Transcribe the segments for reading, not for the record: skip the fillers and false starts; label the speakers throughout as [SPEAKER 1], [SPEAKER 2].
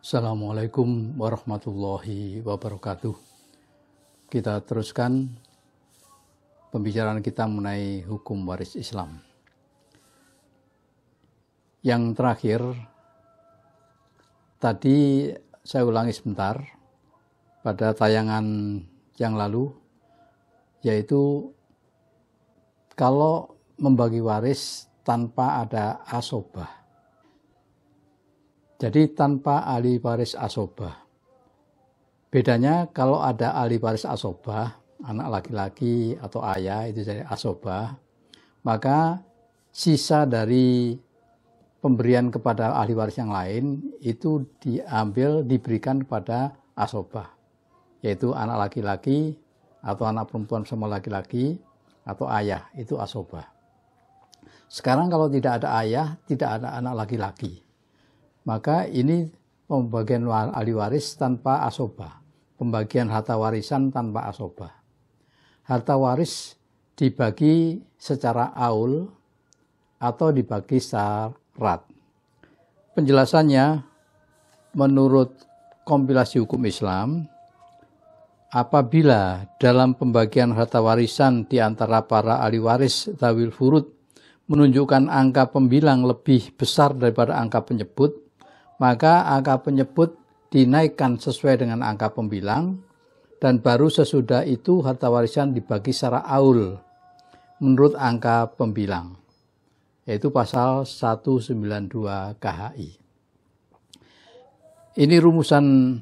[SPEAKER 1] Assalamualaikum warahmatullahi wabarakatuh. Kita teruskan pembicaraan kita mengenai hukum waris Islam. Yang terakhir, tadi saya ulangi sebentar pada tayangan yang lalu, yaitu kalau membagi waris tanpa ada asobah. Jadi tanpa ahli waris asobah. Bedanya kalau ada ahli waris asobah, anak laki-laki atau ayah itu jadi asobah, maka sisa dari pemberian kepada ahli waris yang lain itu diberikan kepada asobah, yaitu anak laki-laki atau anak perempuan sama laki-laki atau ayah, itu asobah. Sekarang kalau tidak ada ayah, tidak ada anak laki-laki, maka ini pembagian ahli waris tanpa asobah, pembagian harta warisan tanpa asobah. Harta waris dibagi secara aul atau dibagi secara rat. Penjelasannya menurut kompilasi hukum Islam, apabila dalam pembagian harta warisan di antara para ahli waris dzawil furud menunjukkan angka pembilang lebih besar daripada angka penyebut, maka angka penyebut dinaikkan sesuai dengan angka pembilang, dan baru sesudah itu harta warisan dibagi secara aul menurut angka pembilang, yaitu pasal 192 KHI. Ini rumusan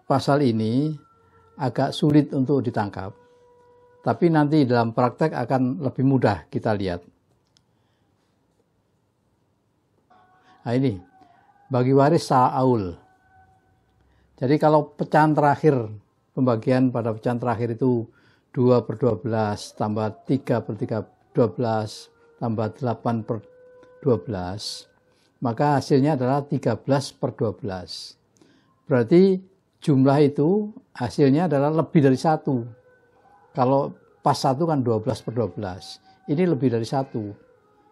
[SPEAKER 1] pasal ini agak sulit untuk ditangkap, tapi nanti dalam praktek akan lebih mudah kita lihat. Nah ini, bagi waris secara aul. Jadi kalau pecahan terakhir, pembagian pada pecahan terakhir itu 2/12 tambah 3/12 tambah 8/12, maka hasilnya adalah 13/12. Berarti jumlah itu hasilnya adalah lebih dari 1. Kalau pas 1 kan 12/12. Ini lebih dari 1.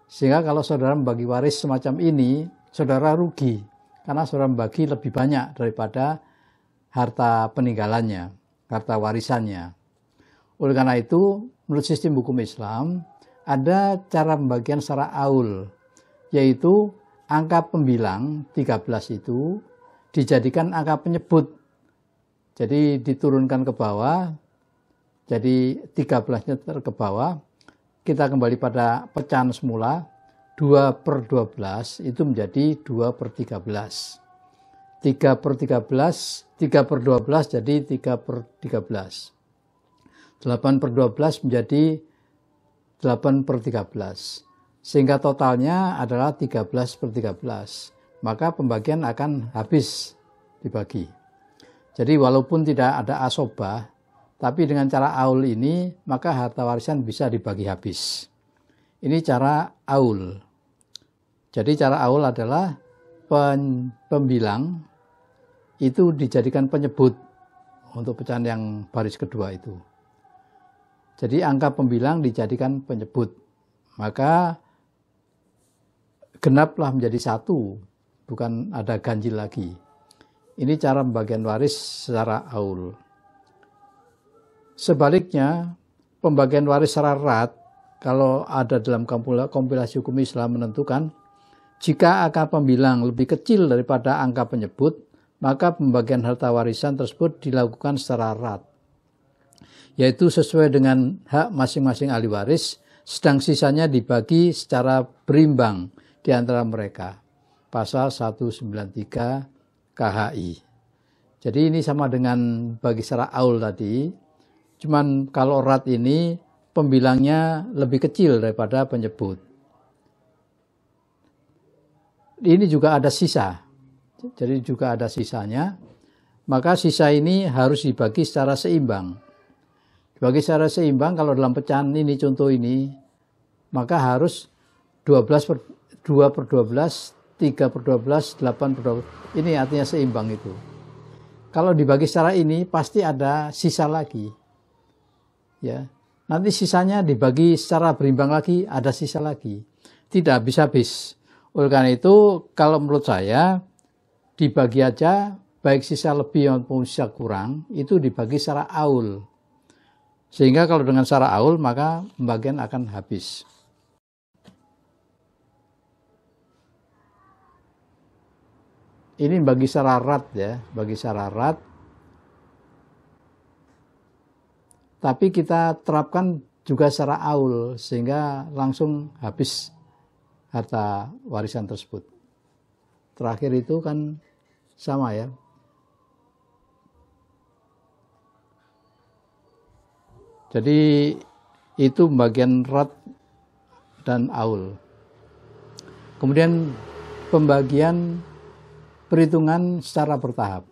[SPEAKER 1] Sehingga kalau saudara membagi waris semacam ini, saudara rugi, karena saudara membagi lebih banyak daripada harta peninggalannya, harta warisannya. Oleh karena itu, menurut sistem hukum Islam, ada cara pembagian secara aul, yaitu angka pembilang 13 itu dijadikan angka penyebut. Jadi diturunkan ke bawah, jadi 13-nya ke bawah, kita kembali pada pecahan semula, 2/12 itu menjadi 2/13. 3/13, 3/12 jadi 3/13. 8/12 menjadi 8/13. Sehingga totalnya adalah 13/13. Maka pembagian akan habis dibagi. Jadi walaupun tidak ada asobah, tapi dengan cara aul ini, maka harta warisan bisa dibagi habis. Ini cara aul. Jadi cara aul adalah pembilang itu dijadikan penyebut untuk pecahan yang baris kedua itu. Jadi angka pembilang dijadikan penyebut, maka genaplah menjadi 1, bukan ada ganjil lagi. Ini cara pembagian waris secara aul. Sebaliknya, pembagian waris secara rat, kalau ada dalam kompilasi hukum Islam menentukan, jika angka pembilang lebih kecil daripada angka penyebut, maka pembagian harta warisan tersebut dilakukan secara rat, yaitu sesuai dengan hak masing-masing ahli waris, sedang sisanya dibagi secara berimbang di antara mereka. Pasal 193 KHI. Jadi ini sama dengan bagi secara aul tadi, cuman kalau rat ini pembilangnya lebih kecil daripada penyebut. Ini juga ada sisa, jadi juga ada sisanya, maka sisa ini harus dibagi secara seimbang. Dibagi secara seimbang, kalau dalam pecahan ini, contoh ini, maka harus 2/12, 3/12, 8/12, ini artinya seimbang itu. Kalau dibagi secara ini, pasti ada sisa lagi. Ya, nanti sisanya dibagi secara berimbang lagi, ada sisa lagi. Tidak habis-habis. Oleh karena itu, kalau menurut saya, dibagi aja baik sisa lebih maupun sisa kurang, itu dibagi secara aul. Sehingga kalau dengan secara aul, maka pembagian akan habis. Ini bagi secara rat ya, bagi secara rat. Tapi kita terapkan juga secara aul, sehingga langsung habis harta warisan tersebut. Terakhir itu kan sama ya. Jadi itu bagian rat dan aul. Kemudian pembagian perhitungan secara bertahap.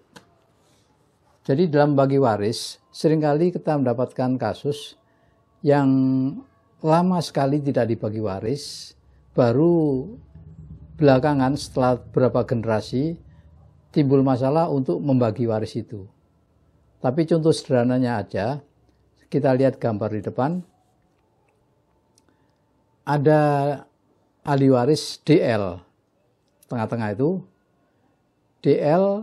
[SPEAKER 1] Jadi dalam bagi waris, seringkali kita mendapatkan kasus yang lama sekali tidak dibagi waris, baru belakangan setelah beberapa generasi timbul masalah untuk membagi waris itu. Tapi contoh sederhananya aja, kita lihat gambar di depan. Ada ahli waris DL, tengah-tengah itu. DL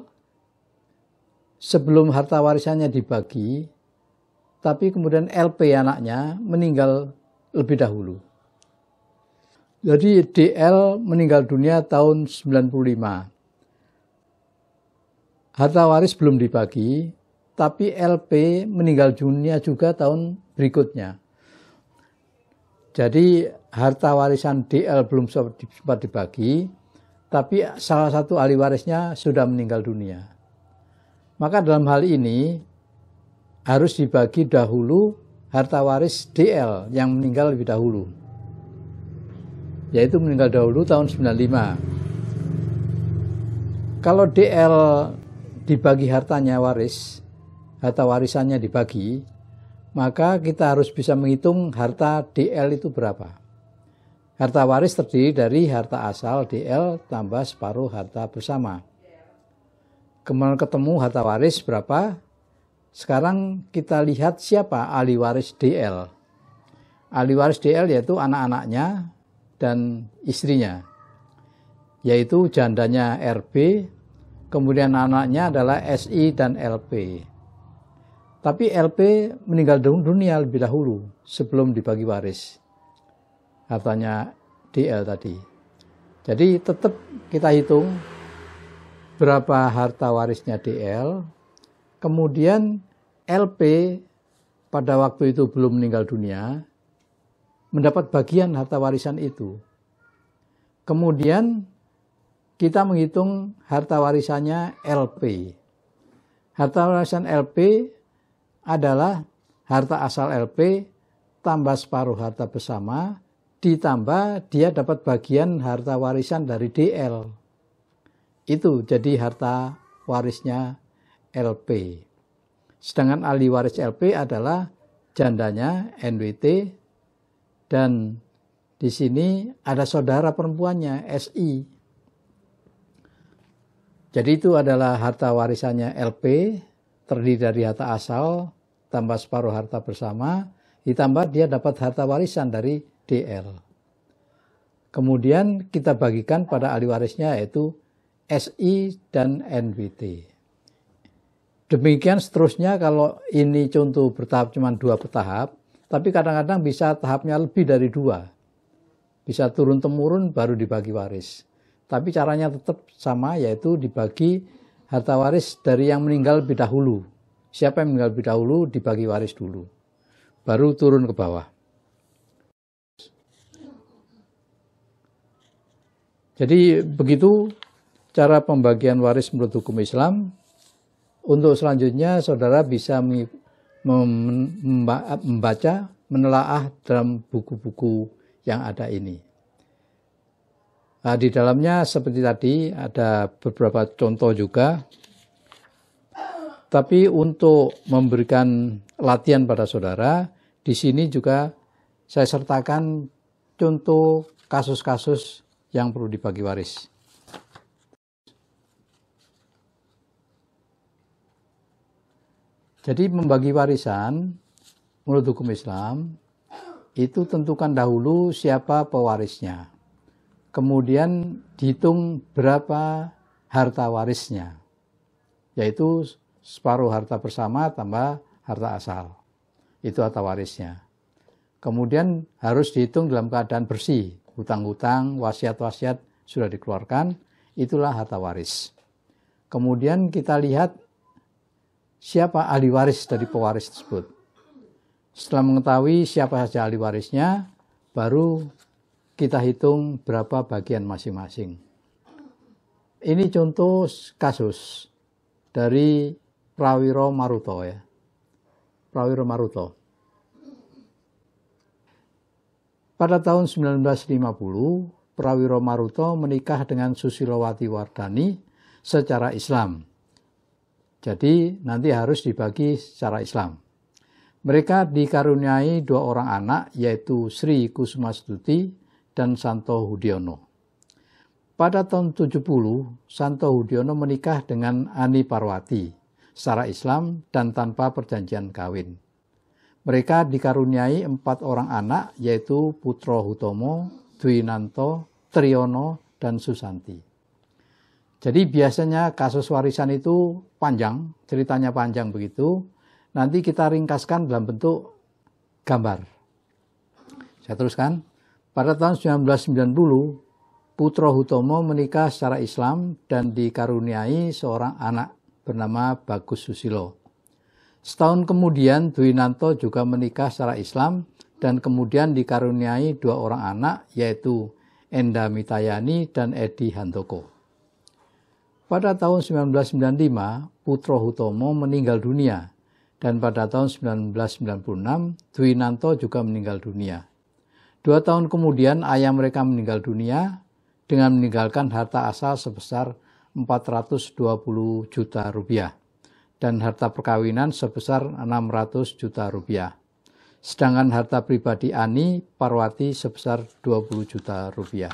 [SPEAKER 1] sebelum harta warisannya dibagi, tapi kemudian LP anaknya meninggal lebih dahulu. Jadi DL meninggal dunia tahun 95. Harta waris belum dibagi, tapi LP meninggal dunia juga tahun berikutnya. Jadi harta warisan DL belum sempat dibagi, tapi salah satu ahli warisnya sudah meninggal dunia. Maka dalam hal ini harus dibagi dahulu harta waris DL yang meninggal lebih dahulu. Yaitu meninggal dahulu tahun 95. Kalau DL dibagi hartanya waris, harta warisannya dibagi, maka kita harus bisa menghitung harta DL itu berapa. Harta waris terdiri dari harta asal DL tambah separuh harta bersama. Kemudian ketemu harta waris berapa? Sekarang kita lihat siapa ahli waris DL. Ahli waris DL yaitu anak-anaknya dan istrinya. Yaitu jandanya RB, kemudian anaknya adalah SI dan LP. Tapi LP meninggal dunia lebih dahulu sebelum dibagi waris hartanya DL tadi. Jadi tetap kita hitung berapa harta warisnya DL, kemudian LP pada waktu itu belum meninggal dunia, mendapat bagian harta warisan itu. Kemudian kita menghitung harta warisannya LP. Harta warisan LP adalah harta asal LP tambah separuh harta bersama, ditambah dia dapat bagian harta warisan dari DL. Itu jadi harta warisnya LP. Sedangkan ahli waris LP adalah jandanya NWT, dan di sini ada saudara perempuannya SI. Jadi itu adalah harta warisannya LP, terdiri dari harta asal tambah separuh harta bersama, ditambah dia dapat harta warisan dari DL. Kemudian kita bagikan pada ahli warisnya yaitu SI dan NWT. Demikian seterusnya kalau ini contoh bertahap cuma 2 bertahap, tapi kadang-kadang bisa tahapnya lebih dari 2. Bisa turun-temurun baru dibagi waris. Tapi caranya tetap sama, yaitu dibagi harta waris dari yang meninggal lebih dahulu. Siapa yang meninggal lebih dahulu dibagi waris dulu. Baru turun ke bawah. Jadi begitu cara pembagian waris menurut hukum Islam. Untuk selanjutnya saudara bisa membaca, menelaah dalam buku-buku yang ada ini. Nah, di dalamnya seperti tadi ada beberapa contoh juga. Tapi untuk memberikan latihan pada saudara, di sini juga saya sertakan contoh kasus-kasus yang perlu dibagi waris. Jadi membagi warisan menurut hukum Islam itu tentukan dahulu siapa pewarisnya. Kemudian dihitung berapa harta warisnya. yaitu separuh harta bersama tambah harta asal. Itu harta warisnya. Kemudian harus dihitung dalam keadaan bersih. Hutang-hutang, wasiat-wasiat sudah dikeluarkan, itulah harta waris. Kemudian kita lihat siapa ahli waris dari pewaris tersebut. Setelah mengetahui siapa saja ahli warisnya, baru kita hitung berapa bagian masing-masing. Ini contoh kasus dari Prawiro Maruto ya. Prawiro Maruto. Pada tahun 1950, Prawiro Maruto menikah dengan Susilowati Wardani secara Islam. Jadi nanti harus dibagi secara Islam. Mereka dikaruniai 2 orang anak, yaitu Sri Kusumastuti dan Santo Hudiono. Pada tahun 70, Santo Hudiono menikah dengan Ani Parwati secara Islam dan tanpa perjanjian kawin. Mereka dikaruniai 4 orang anak, yaitu Putro Hutomo, Dwinanto, Triyono, dan Susanti. Jadi biasanya kasus warisan itu panjang, ceritanya panjang begitu. Nanti kita ringkaskan dalam bentuk gambar. Saya teruskan. Pada tahun 1990, Putro Hutomo menikah secara Islam dan dikaruniai seorang anak bernama Bagus Susilo. Setahun kemudian Dwinanto juga menikah secara Islam dan kemudian dikaruniai 2 orang anak, yaitu Enda Mitayani dan Edi Handoko. Pada tahun 1995, Putro Hutomo meninggal dunia dan pada tahun 1996 Dwinanto juga meninggal dunia. 2 tahun kemudian ayah mereka meninggal dunia dengan meninggalkan harta asal sebesar 420 juta rupiah. Dan harta perkawinan sebesar 600 juta rupiah. Sedangkan harta pribadi Ani Parwati sebesar 20 juta rupiah.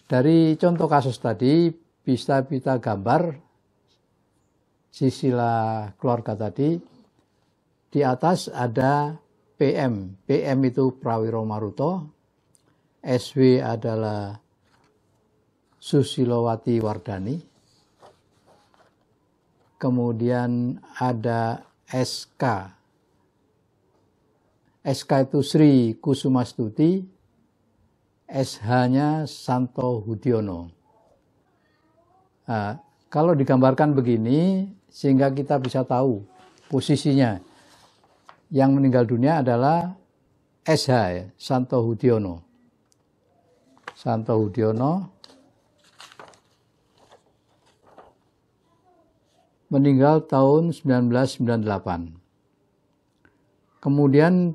[SPEAKER 1] Dari contoh kasus tadi bisa kita gambar silsilah keluarga tadi. Di atas ada PM. PM itu Prawiro Maruto. SW adalah Susilowati Wardani. Kemudian ada SK. SK itu Sri Kusumastuti. SH-nya Santo Hudiono. Nah, kalau digambarkan begini, sehingga kita bisa tahu posisinya. Yang meninggal dunia adalah SH, ya, Santo Hudiono. Santo Hudiono meninggal tahun 1998. Kemudian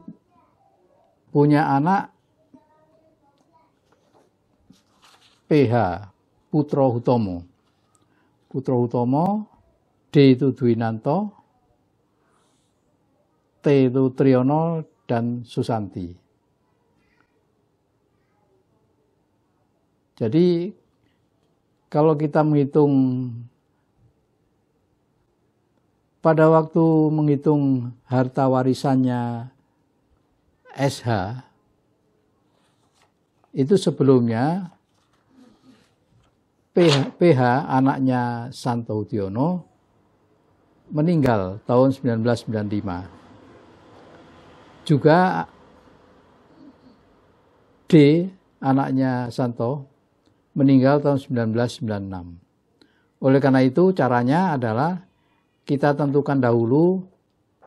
[SPEAKER 1] punya anak PH, Putro Hutomo. Putro Hutomo, D itu Dwinanto, T itu Triyono, dan Susanti. Jadi kalau kita menghitung pada waktu menghitung harta warisannya SH, itu sebelumnya PH anaknya Santo Hudiono meninggal tahun 1995. Juga D anaknya Santo meninggal tahun 1996. Oleh karena itu caranya adalah kita tentukan dahulu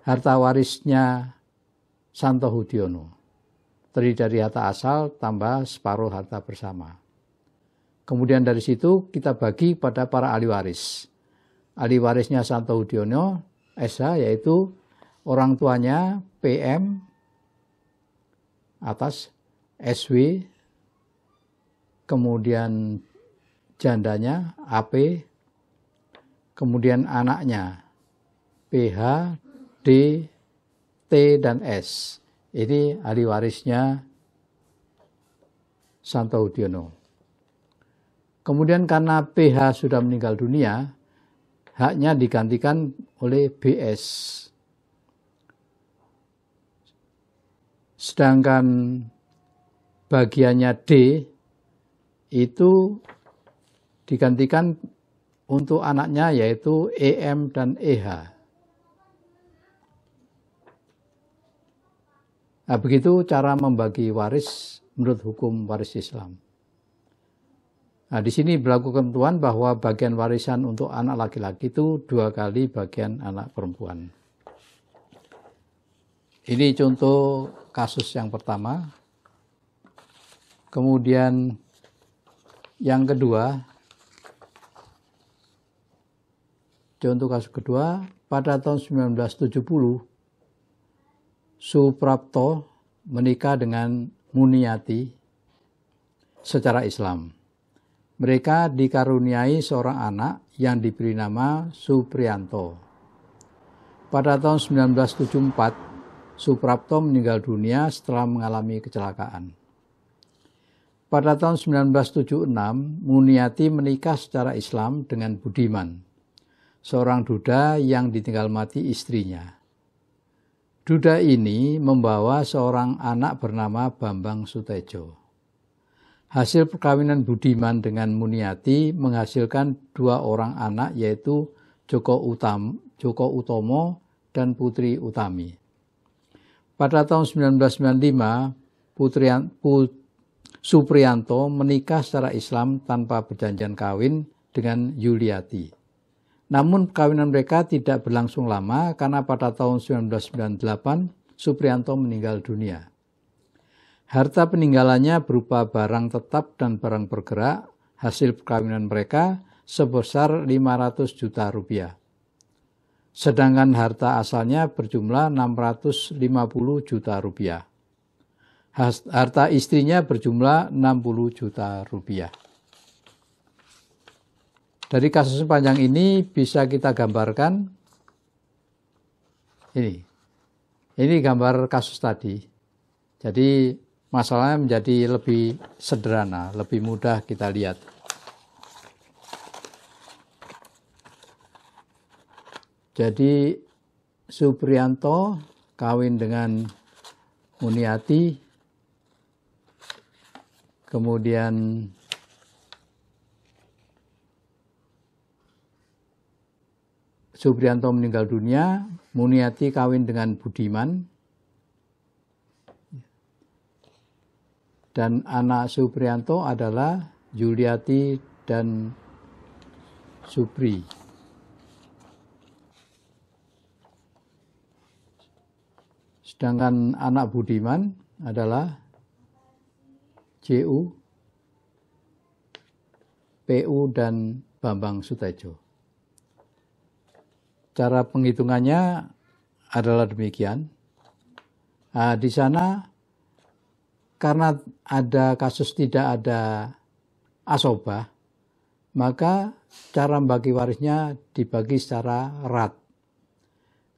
[SPEAKER 1] harta warisnya Santo Hudiono. Terdiri dari harta asal tambah separuh harta bersama. Kemudian dari situ kita bagi pada para ahli waris. Ahli warisnya Santo Hudiono, SH, yaitu orang tuanya PM, atas SW, kemudian jandanya AP, kemudian anaknya PH, D, T, dan S. Ini ahli warisnya Santo Hudiono. Kemudian karena PH sudah meninggal dunia, haknya digantikan oleh BS. Sedangkan bagiannya D itu digantikan untuk anaknya yaitu EM dan EH. Nah, begitu cara membagi waris menurut hukum waris Islam. Nah, di sini berlaku ketentuan bahwa bagian warisan untuk anak laki-laki itu 2 kali bagian anak perempuan. Ini contoh kasus yang pertama. Kemudian yang kedua, contoh kasus kedua, pada tahun 1970, Suprapto menikah dengan Muniati secara Islam. Mereka dikaruniai seorang anak yang diberi nama Suprianto. Pada tahun 1974, Suprapto meninggal dunia setelah mengalami kecelakaan. Pada tahun 1976, Muniati menikah secara Islam dengan Budiman, seorang duda yang ditinggal mati istrinya. Duda ini membawa seorang anak bernama Bambang Sutejo. Hasil perkawinan Budiman dengan Muniati menghasilkan 2 orang anak yaitu Joko Utomo dan Putri Utami. Pada tahun 1995, Suprianto menikah secara Islam tanpa perjanjian kawin dengan Yuliati. Namun perkawinan mereka tidak berlangsung lama karena pada tahun 1998 Suprianto meninggal dunia. Harta peninggalannya berupa barang tetap dan barang bergerak hasil perkawinan mereka sebesar 500 juta rupiah. Sedangkan harta asalnya berjumlah 650 juta rupiah. Harta istrinya berjumlah 60 juta rupiah. Dari kasus panjang ini bisa kita gambarkan ini. Ini gambar kasus tadi. Jadi masalahnya menjadi lebih sederhana, lebih mudah kita lihat. Jadi Suprianto kawin dengan Muniati, kemudian Suprianto meninggal dunia, Muniati kawin dengan Budiman, dan anak Suprianto adalah Yuliati dan Supri. Sedangkan anak Budiman adalah JU, PU, dan Bambang Sutejo. Cara penghitungannya adalah demikian. Nah, di sana karena ada kasus tidak ada asobah, maka cara membagi warisnya dibagi secara rat.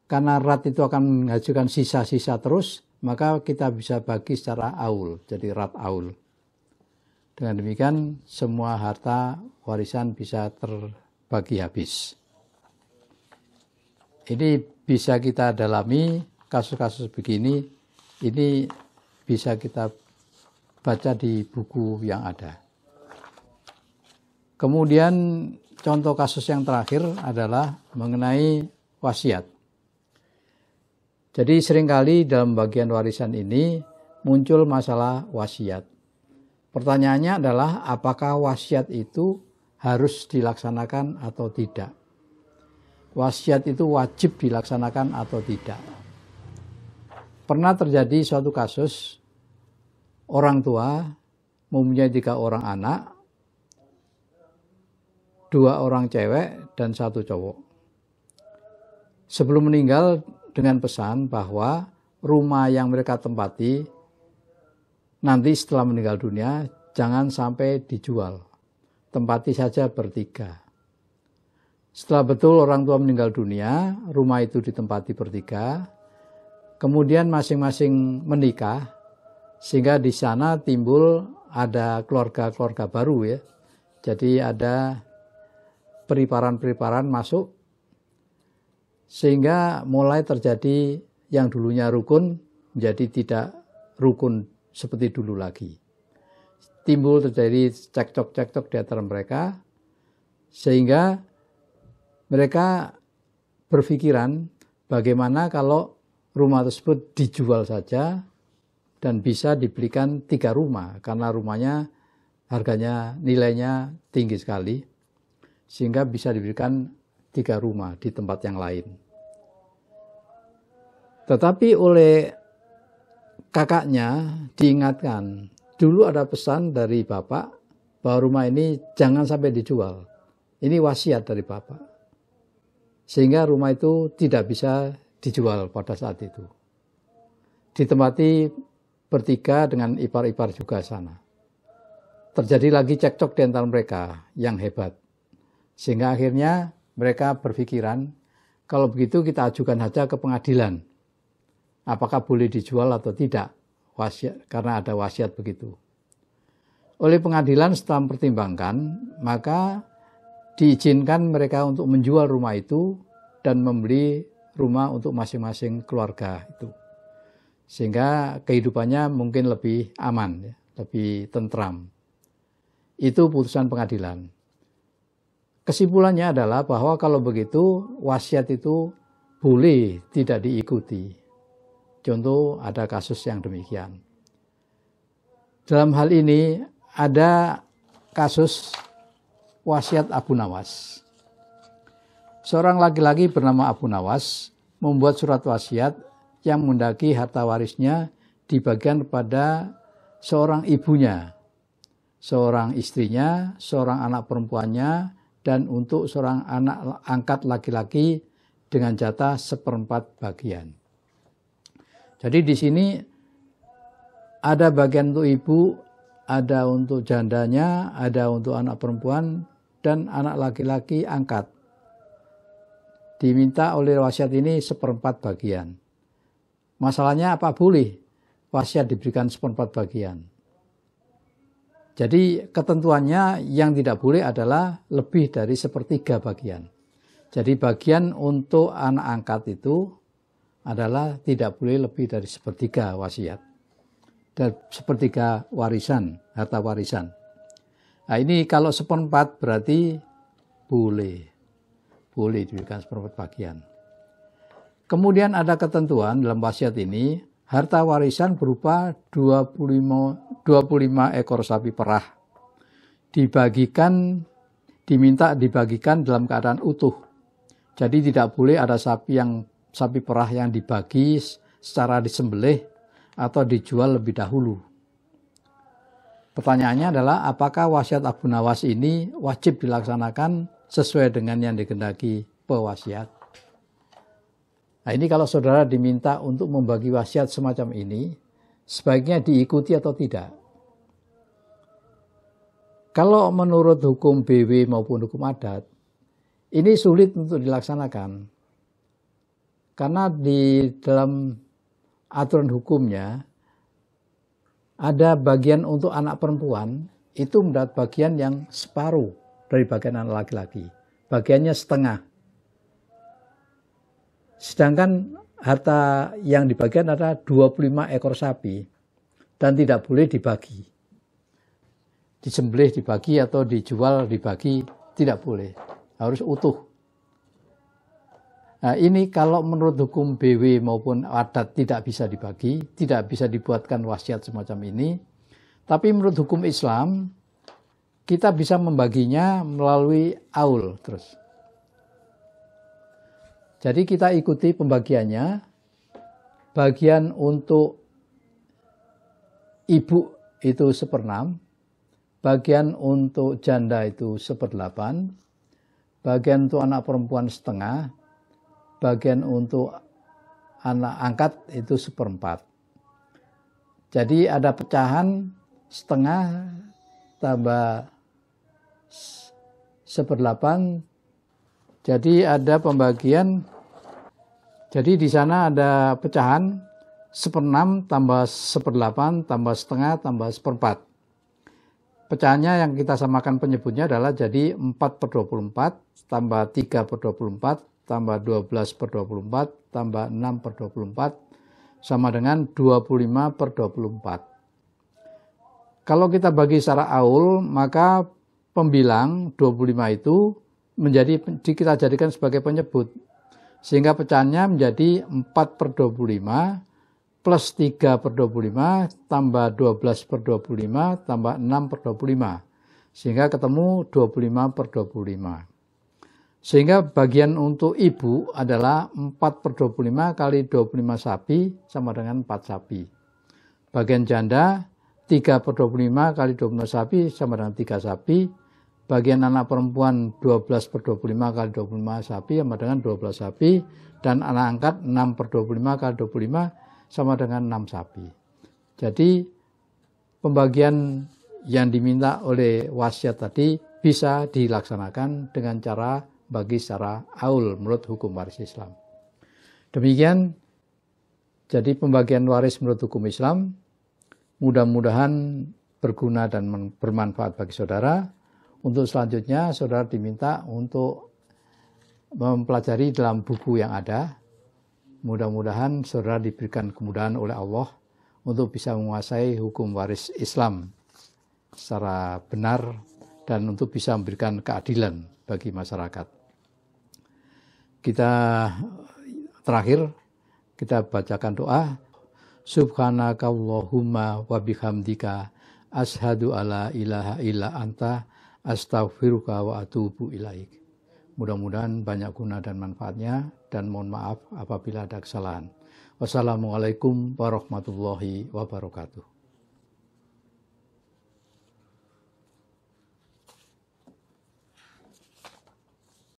[SPEAKER 1] Karena rat itu akan menghasilkan sisa-sisa terus, maka kita bisa bagi secara aul, jadi rat aul. Dengan demikian semua harta warisan bisa terbagi habis. Ini bisa kita dalami, kasus-kasus begini, ini bisa kita baca di buku yang ada. Kemudian contoh kasus yang terakhir adalah mengenai wasiat. Jadi seringkali dalam bagian warisan ini muncul masalah wasiat. Pertanyaannya adalah apakah wasiat itu harus dilaksanakan atau tidak? Wasiat itu wajib dilaksanakan atau tidak? Pernah terjadi suatu kasus, orang tua mempunyai 3 orang anak, 2 orang cewek dan 1 cowok. Sebelum meninggal dengan pesan bahwa rumah yang mereka tempati nanti setelah meninggal dunia jangan sampai dijual, tempati saja bertiga. Setelah betul orang tua meninggal dunia, rumah itu ditempati bertiga, kemudian masing-masing menikah, sehingga di sana timbul ada keluarga-keluarga baru ya. Jadi ada periparan-periparan masuk, sehingga mulai terjadi yang dulunya rukun menjadi tidak rukun seperti dulu lagi. timbul terjadi cekcok-cekcok di antara mereka, sehingga mereka berpikiran bagaimana kalau rumah tersebut dijual saja dan bisa dibelikan 3 rumah, karena rumahnya harganya, nilainya tinggi sekali, sehingga bisa diberikan 3 rumah di tempat yang lain. Tetapi oleh kakaknya diingatkan, dulu ada pesan dari bapak bahwa rumah ini jangan sampai dijual. Ini wasiat dari bapak. Sehingga rumah itu tidak bisa dijual pada saat itu. Ditempati bertiga dengan ipar-ipar juga sana. Terjadi lagi cekcok di antara mereka yang hebat. Sehingga akhirnya mereka berpikiran, kalau begitu kita ajukan saja ke pengadilan. Apakah boleh dijual atau tidak? Wasiat, karena ada wasiat begitu. Oleh pengadilan setelah mempertimbangkan, maka diizinkan mereka untuk menjual rumah itu dan membeli rumah untuk masing-masing keluarga itu. Sehingga kehidupannya mungkin lebih aman, lebih tentram. Itu putusan pengadilan. Kesimpulannya adalah bahwa kalau begitu wasiat itu boleh tidak diikuti. Contoh ada kasus yang demikian. Dalam hal ini ada kasus wasiat Abu Nawas. Seorang laki-laki bernama Abu Nawas membuat surat wasiat yang mendaki harta warisnya dibagikan kepada seorang ibunya, seorang istrinya, seorang anak perempuannya, dan untuk seorang anak angkat laki-laki dengan jatah 1/4 bagian. Jadi di sini ada bagian untuk ibu, ada untuk jandanya, ada untuk anak perempuan, dan anak laki-laki angkat. Diminta oleh wasiat ini 1/4 bagian. Masalahnya apa boleh wasiat diberikan 1/4 bagian? Jadi ketentuannya yang tidak boleh adalah lebih dari 1/3 bagian. Jadi bagian untuk anak angkat itu adalah tidak boleh lebih dari 1/3 wasiat. Dan 1/3 warisan, harta warisan. Nah ini kalau 1/4 berarti boleh diberikan 1/4 bagian. Kemudian ada ketentuan dalam wasiat ini, harta warisan berupa 25 ekor sapi perah. Diminta dibagikan dalam keadaan utuh. Jadi tidak boleh ada sapi perah yang dibagi secara disembelih atau dijual lebih dahulu. Pertanyaannya adalah apakah wasiat Abu Nawas ini wajib dilaksanakan sesuai dengan yang dikehendaki pewasiat? Nah ini kalau saudara diminta untuk membagi wasiat semacam ini, sebaiknya diikuti atau tidak? Kalau menurut hukum BW maupun hukum adat, ini sulit untuk dilaksanakan. Karena di dalam aturan hukumnya, ada bagian untuk anak perempuan, itu mendapat bagian yang separuh dari bagian anak laki-laki. Bagiannya setengah. Sedangkan harta yang dibagikan adalah 25 ekor sapi dan tidak boleh dibagi. Disembelih dibagi atau dijual dibagi, tidak boleh. Harus utuh. Nah ini kalau menurut hukum BW maupun adat tidak bisa dibagi, tidak bisa dibuatkan wasiat semacam ini. Tapi menurut hukum Islam, kita bisa membaginya melalui aul terus. Jadi kita ikuti pembagiannya, bagian untuk ibu itu 1/6, bagian untuk janda itu 1/8, bagian untuk anak perempuan setengah, bagian untuk anak angkat itu 1/4. Jadi ada pecahan setengah tambah 1/8. Jadi ada pembagian. Jadi di sana ada pecahan 1/6 tambah 1/8 tambah setengah tambah 1/4. Pecahannya yang kita samakan penyebutnya adalah jadi 4/24 tambah 3/24 tambah 12/24 tambah 6/24 sama dengan 25/24. Kalau kita bagi secara aul, maka pembilang 25 itu kita jadikan sebagai penyebut. Sehingga pecahannya menjadi 4/25 plus 3/25 tambah 12/25 tambah 6/25. Sehingga ketemu 25/25. Sehingga bagian untuk ibu adalah 4/25 kali 25 sapi sama dengan 4 sapi. Bagian janda 3/25 kali 25 sapi sama dengan 3 sapi. Bagian anak perempuan 12/25 kali 25 sapi sama dengan 12 sapi. Dan anak angkat 6/25 kali 25 sama dengan 6 sapi. Jadi pembagian yang diminta oleh wasiat tadi bisa dilaksanakan dengan cara bagi secara aul menurut hukum waris Islam. Demikian jadi pembagian waris menurut hukum Islam. Mudah-mudahan berguna dan bermanfaat bagi saudara. Untuk selanjutnya, saudara diminta untuk mempelajari dalam buku yang ada. Mudah-mudahan saudara diberikan kemudahan oleh Allah untuk bisa menguasai hukum waris Islam secara benar dan untuk bisa memberikan keadilan bagi masyarakat. Terakhir, kita bacakan doa. Subhanakallahumma wa bihamdika ashhadu alla ilaha illa anta astaghfiruka wa atubu ilaik. Mudah-mudahan banyak guna dan manfaatnya dan mohon maaf apabila ada kesalahan. Wassalamualaikum warahmatullahi wabarakatuh.